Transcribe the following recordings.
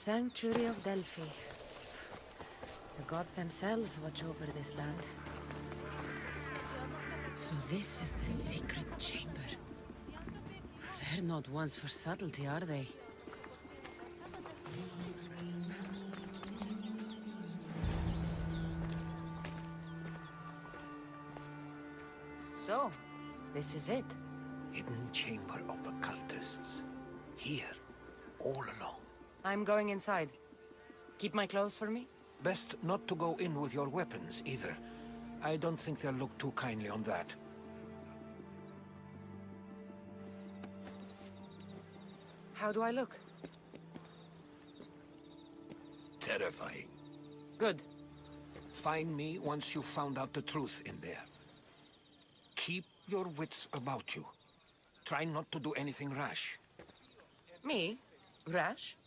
sanctuary of Delphi. The gods themselves watch over this land. So this is the secret chamber. They're not ones for subtlety, are they? So, this is it. Hidden chamber of the cultists. Here, all alone. I'm going inside. Keep my clothes for me? Best not to go in with your weapons, either. I don't think they'll look too kindly on that. How do I look? Terrifying. Good. Find me once you've found out the truth in there. Keep your wits about you. Try not to do anything rash. Me? Rash?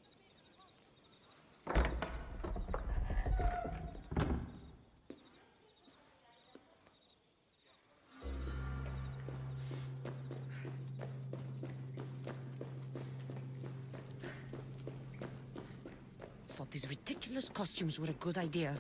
Thought these ridiculous costumes were a good idea.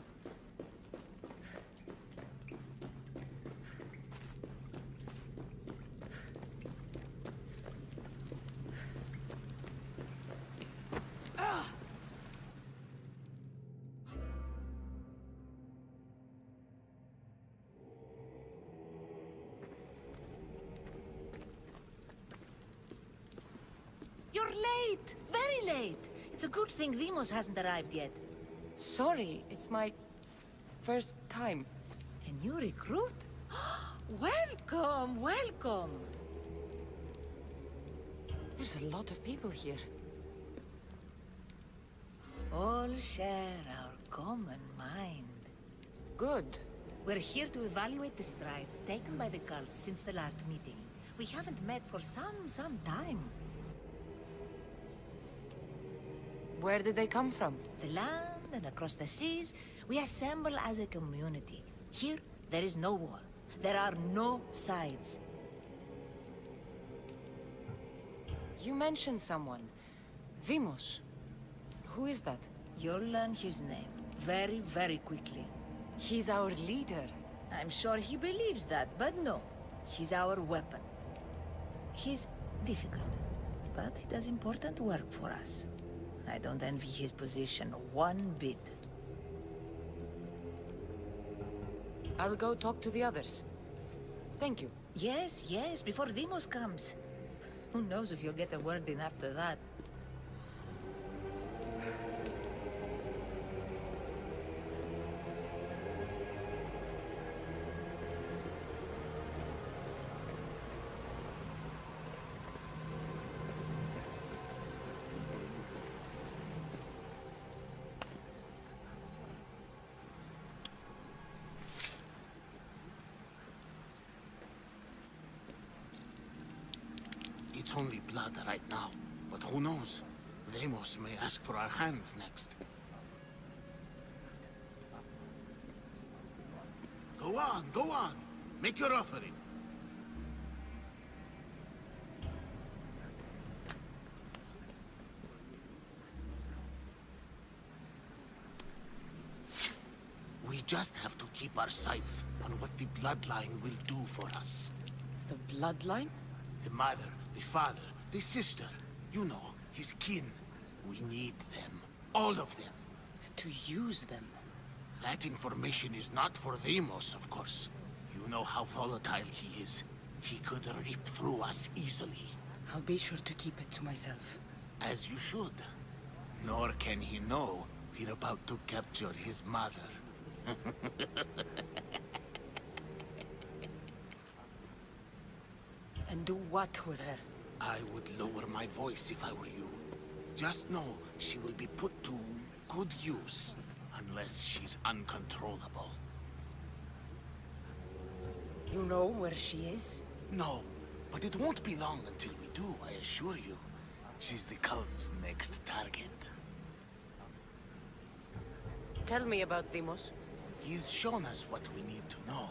You're late! Very late! It's a good thing Deimos hasn't arrived yet. Sorry, it's my first time. A new recruit? Welcome, welcome! There's a lot of people here. All share our common mind. Good. We're here to evaluate the strides taken by the cult since the last meeting. We haven't met for some time. Where did they come from? The land and across the seas, we assemble as a community. Here, there is no war. There are no sides. You mentioned someone. Deimos. Who is that? You'll learn his name very, very quickly. He's our leader. I'm sure he believes that, but no. He's our weapon. He's difficult, but he does important work for us. I don't envy his position one bit. I'll go talk to the others. Thank you. Yes, yes, before Deimos comes. Who knows if you'll get a word in after that. It's only blood right now, but who knows? Deimos may ask for our hands next. Go on, go on. Make your offering. We just have to keep our sights on what the bloodline will do for us. The bloodline? The mother, the father, the sister. You know, his kin. We need them. All of them. To use them. That information is not for Deimos, of course. You know how volatile he is. He could rip through us easily. I'll be sure to keep it to myself. As you should. Nor can he know we're about to capture his mother. And do what with her? I would lower my voice if I were you. Just know she will be put to good use, unless she's uncontrollable. You know where she is? No, but it won't be long until we do, I assure you. She's the cult's next target. Tell me about Deimos. He's shown us what we need to know.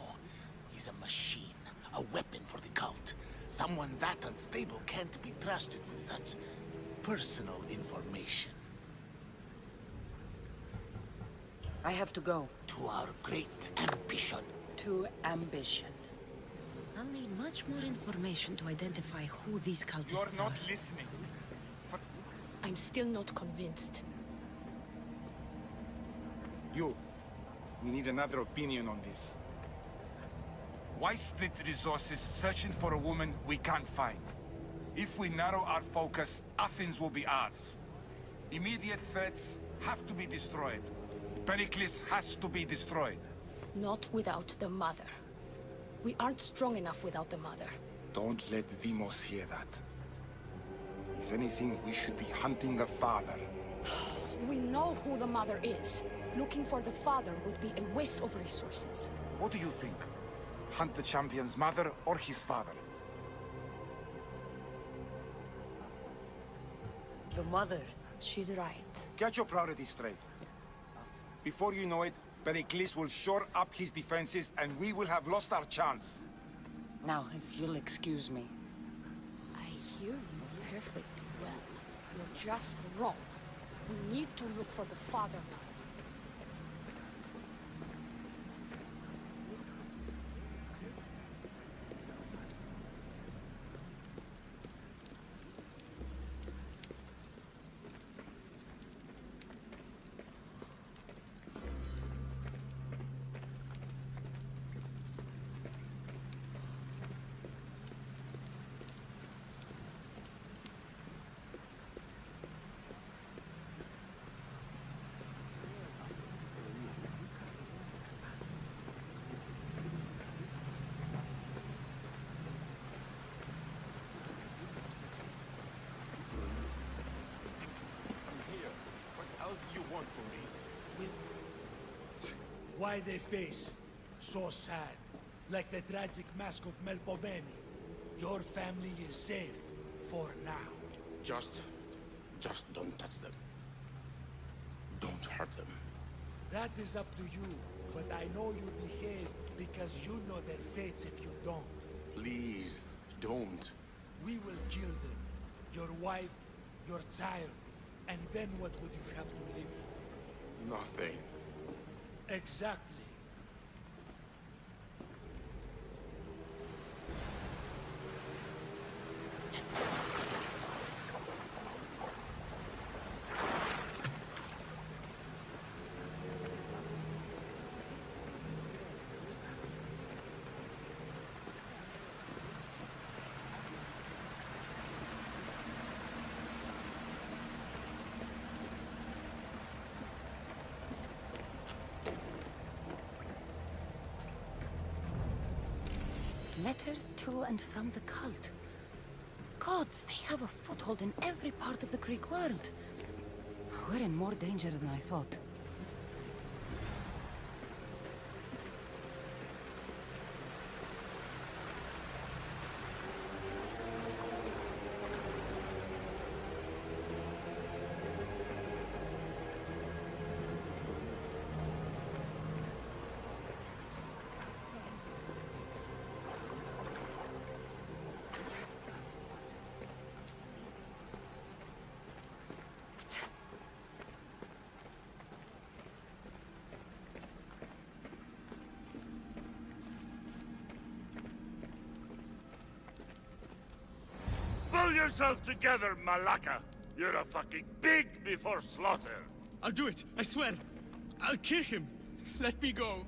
He's a machine, a weapon for the cult. Someone that unstable can't be trusted with such personal information. I have to go. To our great ambition. To ambition. I'll need much more information to identify who these cultists You're not are. listening. I'm still not convinced. You. We need another opinion on this. Why split resources searching for a woman we can't find? If we narrow our focus, Athens will be ours. Immediate threats have to be destroyed. Pericles has to be destroyed. Not without the mother. We aren't strong enough without the mother. Don't let Demos hear that. If anything, we should be hunting the father. We know who the mother is. Looking for the father would be a waste of resources. What do you think? Hunt the champion's mother or his father? The mother. She's right. Get your priorities straight. Before you know it, Pericles will shore up his defenses and we will have lost our chance. Now, if you'll excuse me. I hear you perfectly well. You're just wrong. We need to look for the father now. Why they face so sad, like the tragic mask of Melpomene. Your family is safe for now. Just don't touch them. Don't hurt them. That is up to you, but I know you behave because you know their fates if you don't. Please, don't. We will kill them. Your wife, your child, and then what would you have to live for? Nothing. Exactly. Letters to and from the cult. Gods, they have a foothold in every part of the Greek world. We're in more danger than I thought. Pull yourself together, Malaka! You're a fucking pig before slaughter! I'll do it, I swear. I'll kill him. Let me go.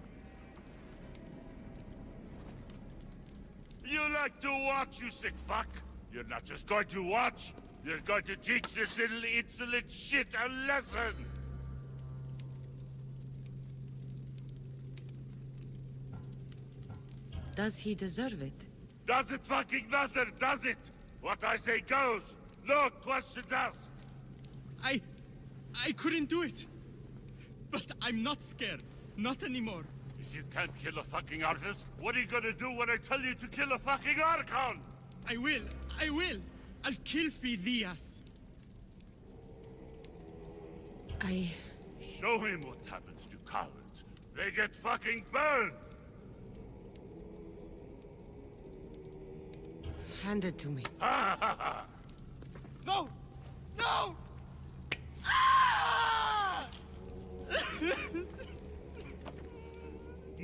You like to watch, you sick fuck? You're not just going to watch, you're going to teach this little insolent shit a lesson! Does he deserve it? Does it fucking matter, does it? What I say goes! No questions asked! I couldn't do it. But I'm not scared. Not anymore. If you can't kill a fucking artist, what are you gonna do when I tell you to kill a fucking Archon? I will. I'll kill Phidias. Show him what happens to cowards. They get fucking burned! Hand it to me. No! No! Ah!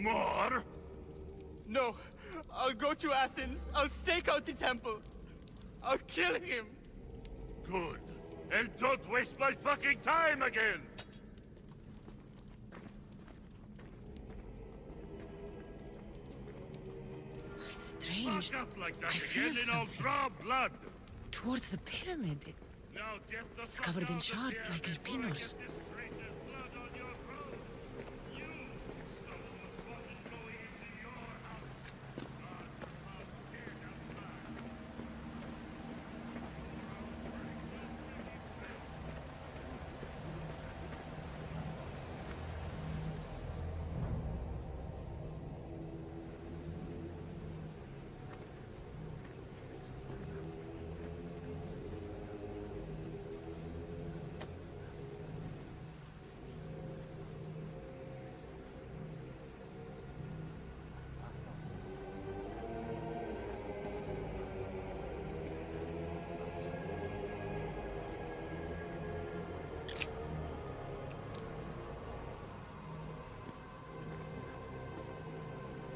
More? No, I'll go to Athens. I'll stake out the temple. I'll kill him. Good. And don't waste my fucking time again! Strange. Fuck up like that I feel again and I'll something. draw blood! Towards the pyramid. Now get the It's fuck covered in out of shards here like before I albinos. get this traitor's blood on your roads! You! Someone was fucking going into your house! I'll tear down back!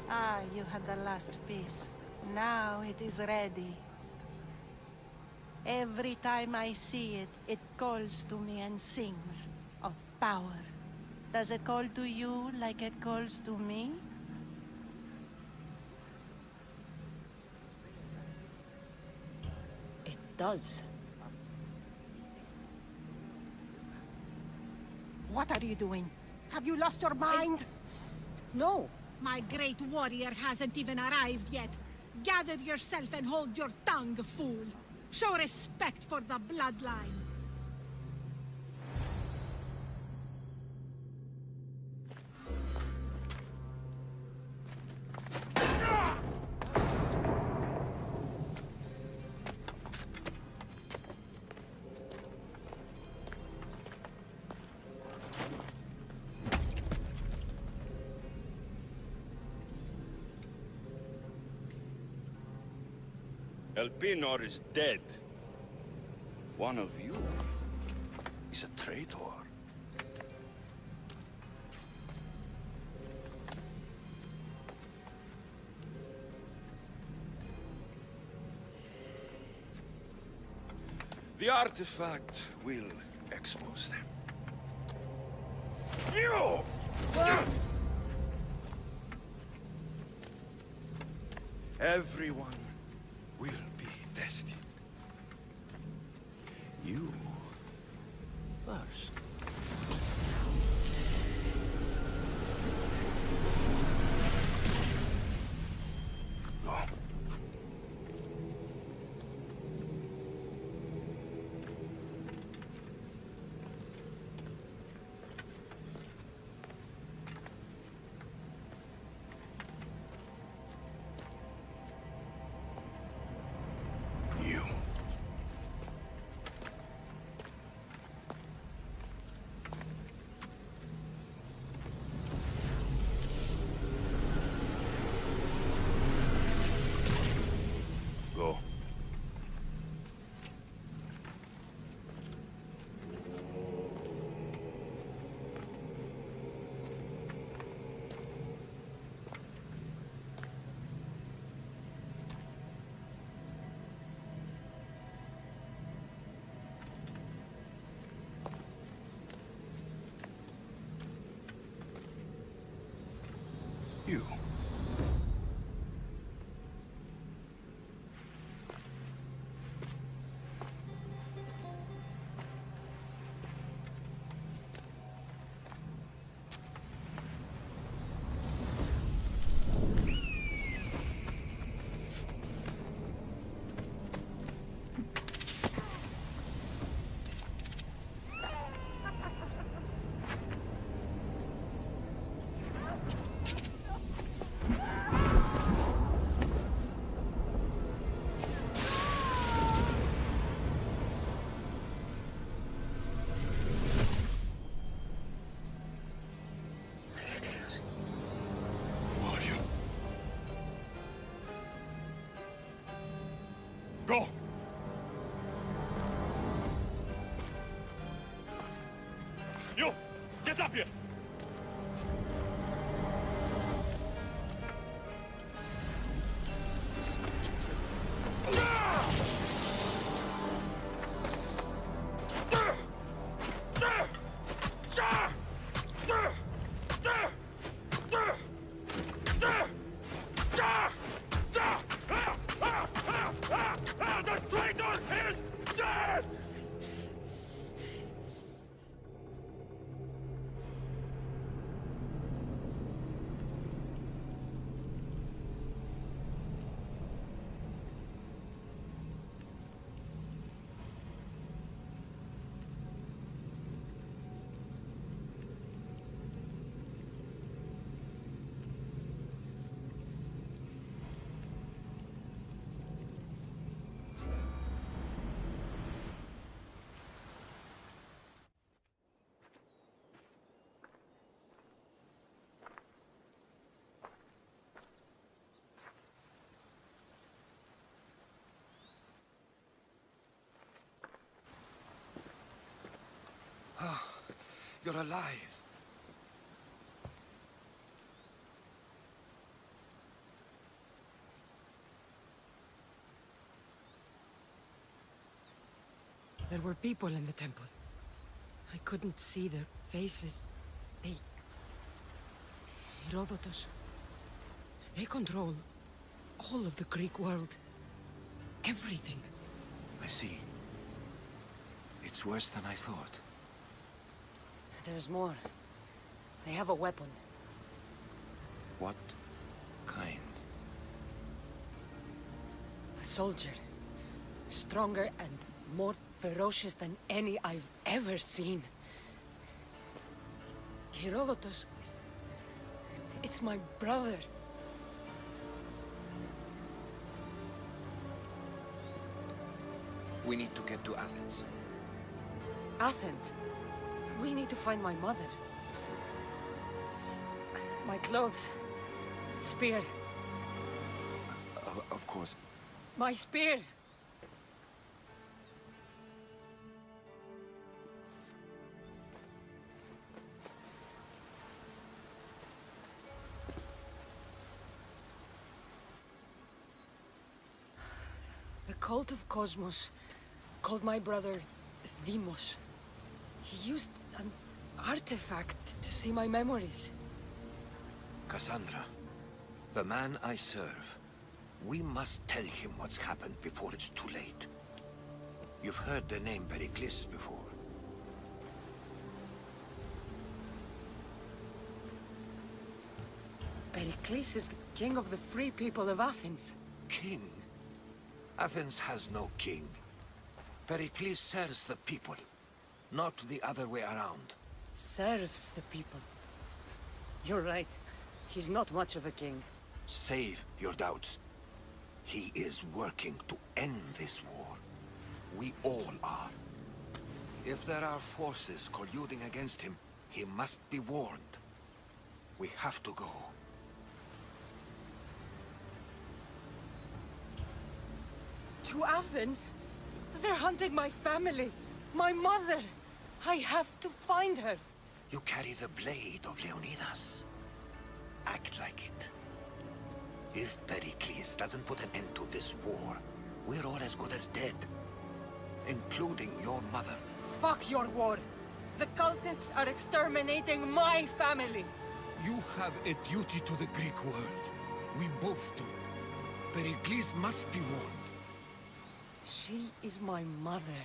Ah, you had the last piece. Now it is ready. Every time I see it, it calls to me and sings of power. Does it call to you like it calls to me? It does. What are you doing? Have you lost your mind? No! My great warrior hasn't even arrived yet. Gather yourself and hold your tongue, fool. Show respect for the bloodline. Elpenor is dead. One of you is a traitor. The artifact will expose them. You! Everyone will be tested. You first. Go. You. Go. You. Mario. Go! You! Get up here! You're alive. There were people in the temple. I couldn't see their faces. They... Herodotus. They control all of the Greek world. Everything. I see. It's worse than I thought. There's more. They have a weapon. What kind? A soldier. Stronger and more ferocious than any I've ever seen. Herodotus... It's my brother. We need to get to Athens. Athens? We need to find my mother. My clothes. Spear. Of course. My spear! The cult of Cosmos called my brother Deimos. He used an artifact to see my memories. Cassandra, the man I serve. We must tell him what's happened before it's too late. You've heard the name Pericles before. Pericles is the king of the free people of Athens. King? Athens has no king. Pericles serves the people, not the other way around. Serves the people. You're right. He's not much of a king. Save your doubts. He is working to end this war. We all are. If there are forces colluding against him, he must be warned. We have to go. To Athens? They're hunting my family. My mother. I have to find her. You carry the blade of Leonidas. Act like it. If Pericles doesn't put an end to this war, we're all as good as dead. Including your mother. Fuck your war. The cultists are exterminating my family. You have a duty to the Greek world. We both do. Pericles must be warned. She is my mother.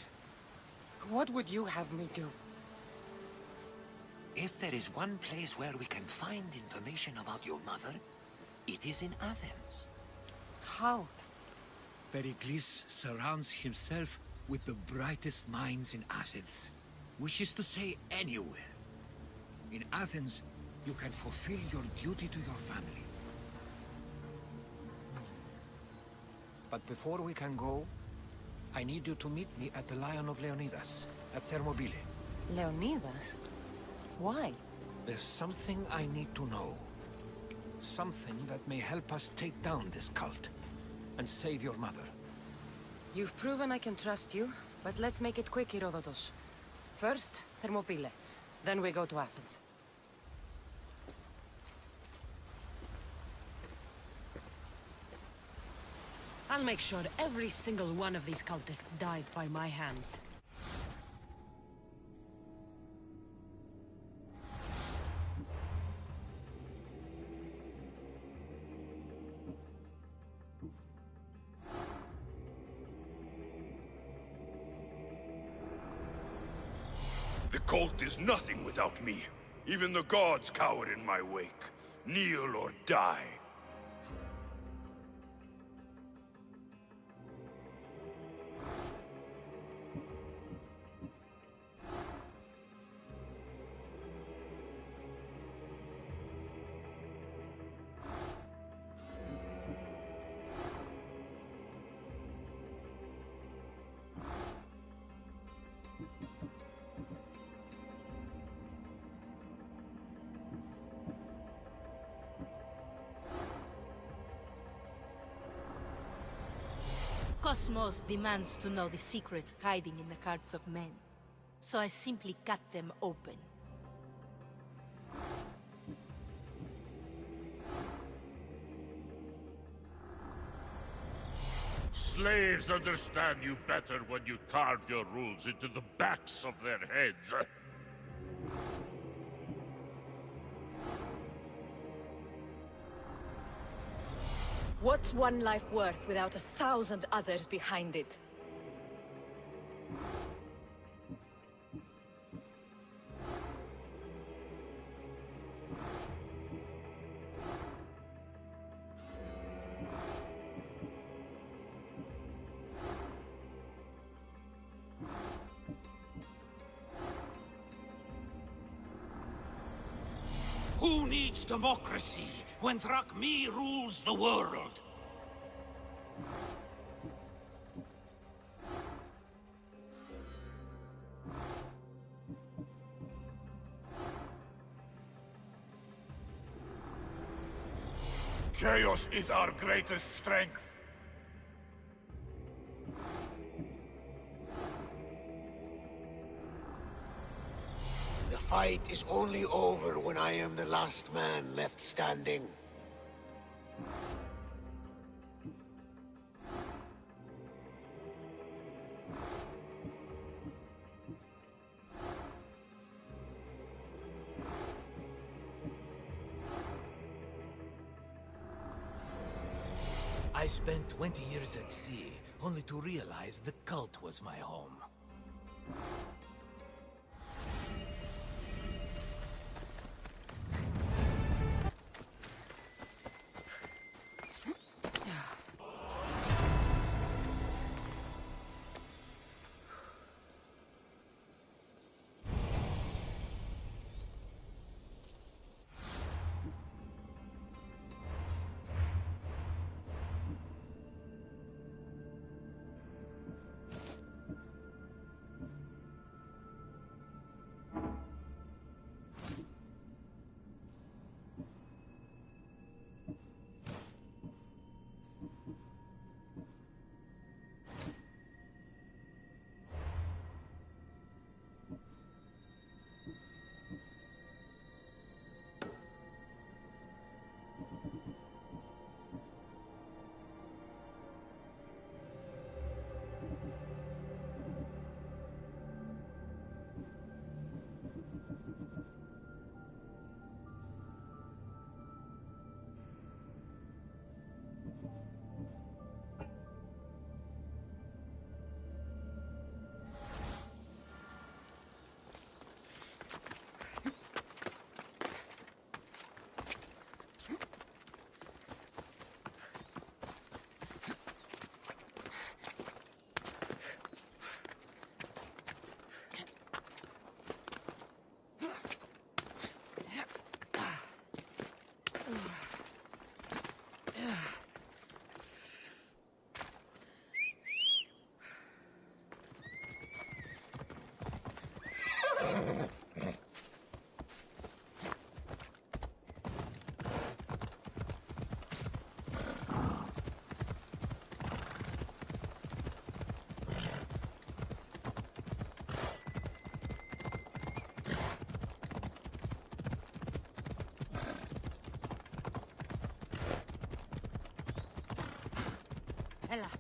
What would you have me do? If there is one place where we can find information about your mother, it is in Athens. How? Pericles surrounds himself with the brightest minds in Athens. Which is to say, anywhere. In Athens, you can fulfill your duty to your family. But before we can go, I need you to meet me at the Lion of Leonidas, at Thermopylae. Leonidas? Why? There's something I need to know. Something that may help us take down this cult and save your mother. You've proven I can trust you, but let's make it quick, Herodotus. First, Thermopylae. Then we go to Athens. I'll make sure every single one of these cultists dies by my hands. The cult is nothing without me. Even the gods cower in my wake. Kneel or die. Cosmos demands to know the secrets hiding in the hearts of men. So I simply cut them open. slaves understand you better when you carve your rules into the backs of their heads. What's one life worth without 1,000 others behind it? Who needs democracy when Thrakmi rules the world? Chaos is our greatest strength. The fight is only over when I am the last man left standing. I spent 20 years at sea, only to realize the cult was my home. Heyyaa.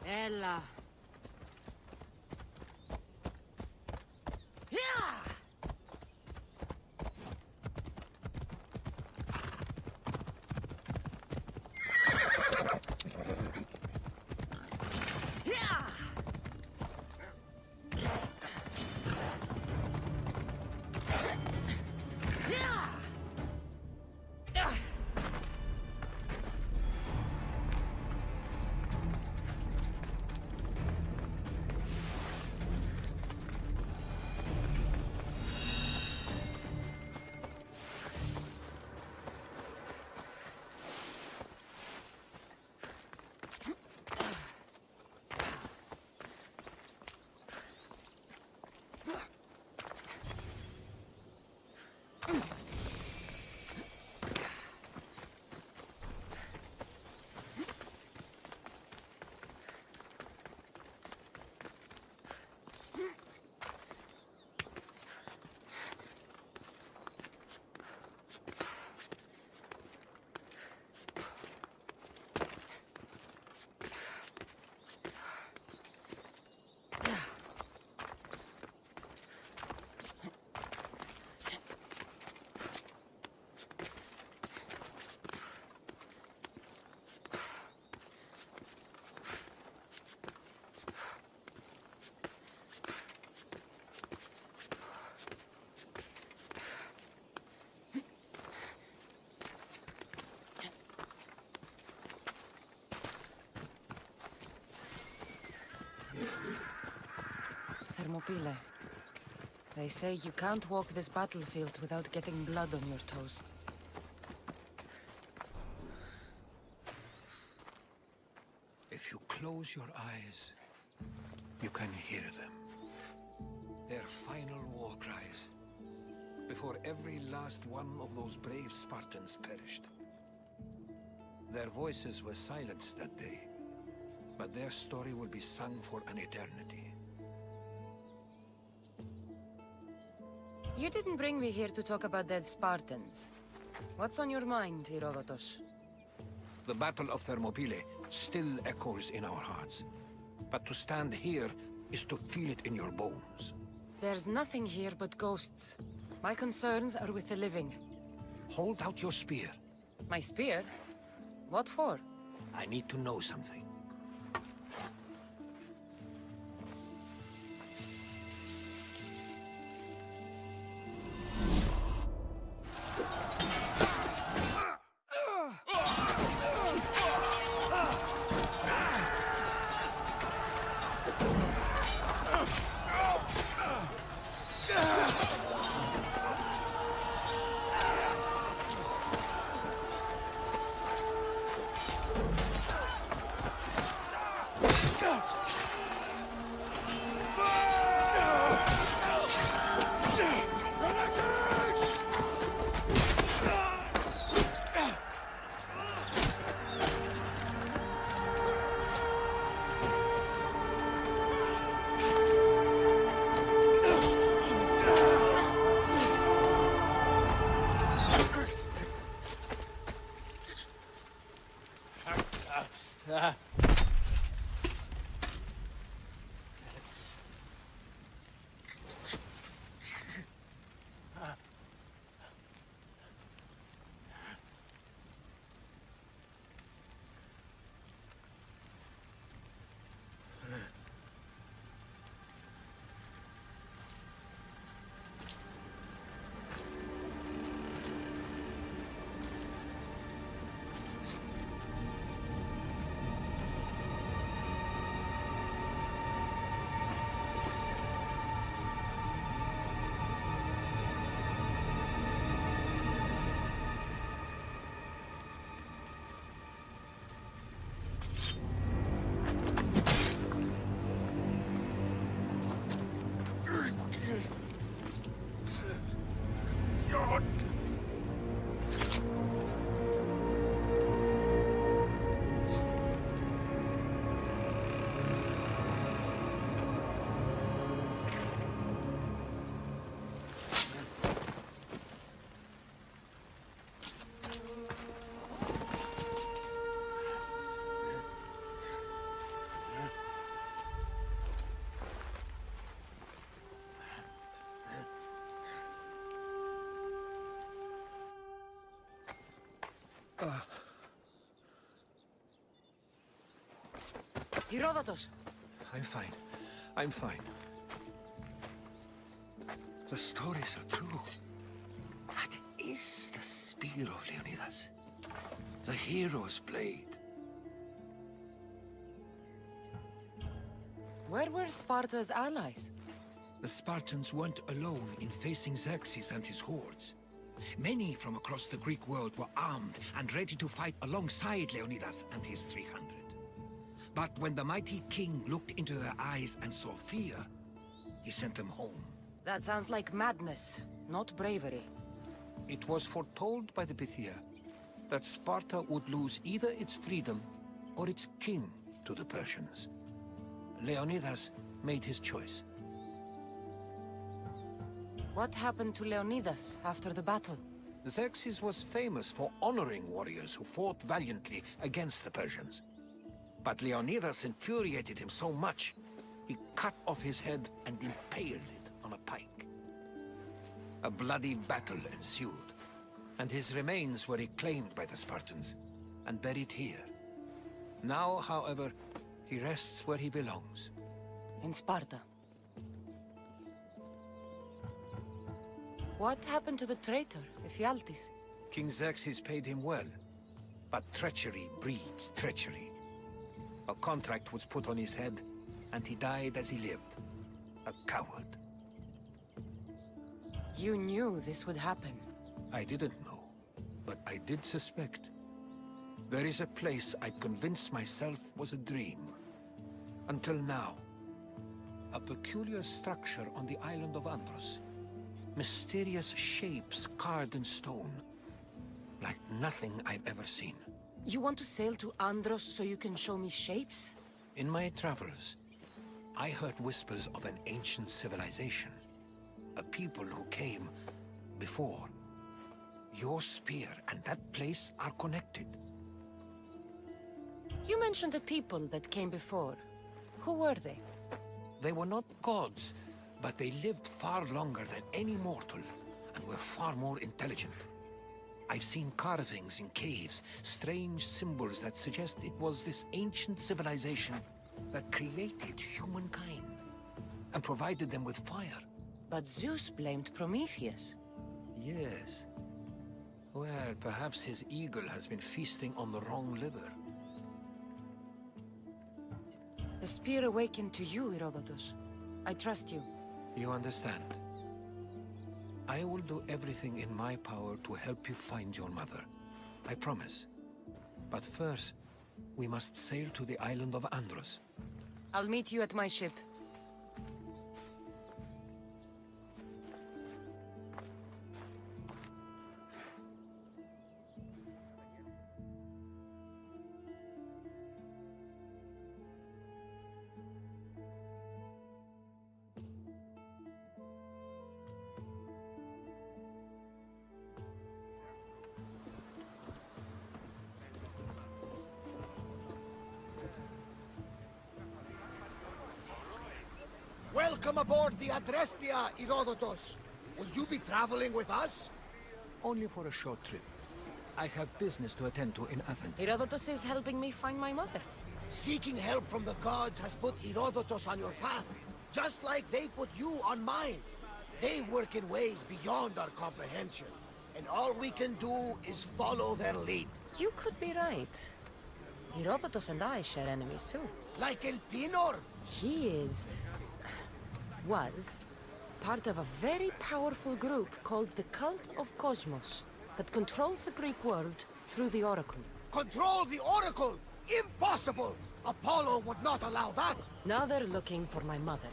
Heyyaa. Heyyaa! Thermopylae. They say you can't walk this battlefield without getting blood on your toes. If you close your eyes, you can hear them. Their final war cries, before every last one of those brave Spartans perished. Their voices were silenced that day, but their story will be sung for an eternity. You didn't bring me here to talk about dead Spartans. What's on your mind, Herodotus? The Battle of Thermopylae still echoes in our hearts. But to stand here is to feel it in your bones. There's nothing here but ghosts. My concerns are with the living. Hold out your spear. My spear? What for? I need to know something. Herodotus! I'm fine. I'm fine. The stories are true. That is the spear of Leonidas. The hero's blade. Where were Sparta's allies? The Spartans weren't alone in facing Xerxes and his hordes. Many from across the Greek world were armed and ready to fight alongside Leonidas and his 300. But when the mighty king looked into their eyes and saw fear, he sent them home. That sounds like madness, not bravery. It was foretold by the Pythia that Sparta would lose either its freedom or its king to the Persians. Leonidas made his choice. What happened to Leonidas after the battle? Xerxes was famous for honoring warriors who fought valiantly against the Persians. But Leonidas infuriated him so much, he cut off his head and impaled it on a pike. A bloody battle ensued, and his remains were reclaimed by the Spartans and buried here. Now, however, he rests where he belongs. In Sparta. What happened to the traitor, Ephialtes? King Xerxes paid him well, but treachery breeds treachery. A contract was put on his head, and he died as he lived. a coward. You knew this would happen. I didn't know, but I did suspect. There is a place I'd convinced myself was a dream. Until now. A peculiar structure on the island of Andros. Mysterious shapes carved in stone. Like nothing I've ever seen. You want to sail to Andros so you can show me shapes? In my travels, I heard whispers of an ancient civilization. A people who came before. Your spear and that place are connected. You mentioned a people that came before. Who were they? They were not gods, but they lived far longer than any mortal, and were far more intelligent. I've seen carvings in caves, strange symbols that suggest it was this ancient civilization that created humankind, and provided them with fire. But Zeus blamed Prometheus. Yes. Well, perhaps his eagle has been feasting on the wrong liver. The spear awakened to you, Herodotus. I trust you. You understand? I will do everything in my power to help you find your mother. I promise. But first, we must sail to the island of Andros. I'll meet you at my ship. Welcome aboard the Adrestia, Herodotus. Will you be traveling with us? Only for a short trip. I have business to attend to in Athens. Herodotus is helping me find my mother. Seeking help from the gods has put Herodotus on your path, just like they put you on mine. They work in ways beyond our comprehension, and all we can do is follow their lead. You could be right. Herodotus and I share enemies too. Like El Pinor? He was part of a very powerful group called the Cult of Cosmos that controls the Greek world through the Oracle. Control the Oracle? Impossible! Apollo would not allow that! Now they're looking for my mother.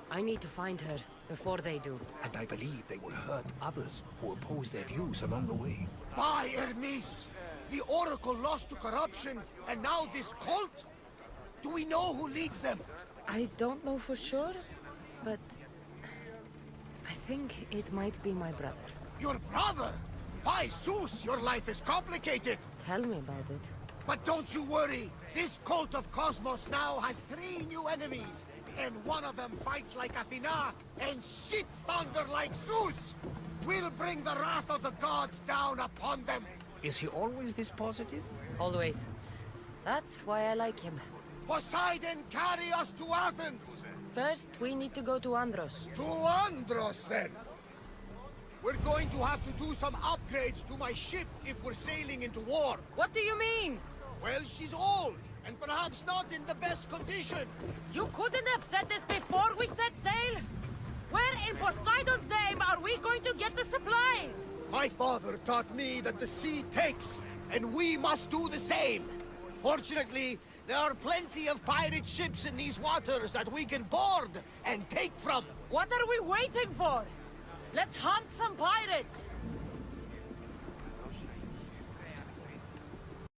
I need to find her before they do. And I believe they will hurt others who oppose their views along the way. By Hermes! The Oracle lost to corruption, and now this cult? Do we know who leads them? I don't know for sure, but I think it might be my brother. Your brother? By Zeus, your life is complicated! Tell me about it. But don't you worry! This cult of Cosmos now has 3 new enemies, and one of them fights like Athena and shits thunder like Zeus! We'll bring the wrath of the gods down upon them! Is he always this positive? Always. That's why I like him. Poseidon, carry us to Athens! First, we need to go to Andros. To Andros, then! We're going to have to do some upgrades to my ship if we're sailing into war. What do you mean? Well, she's old, and perhaps not in the best condition. You couldn't have said this before we set sail? Where in Poseidon's name are we going to get the supplies? My father taught me that the sea takes, and we must do the same. Fortunately, there are plenty of pirate ships in these waters that we can board and take from. What are we waiting for? Let's hunt some pirates!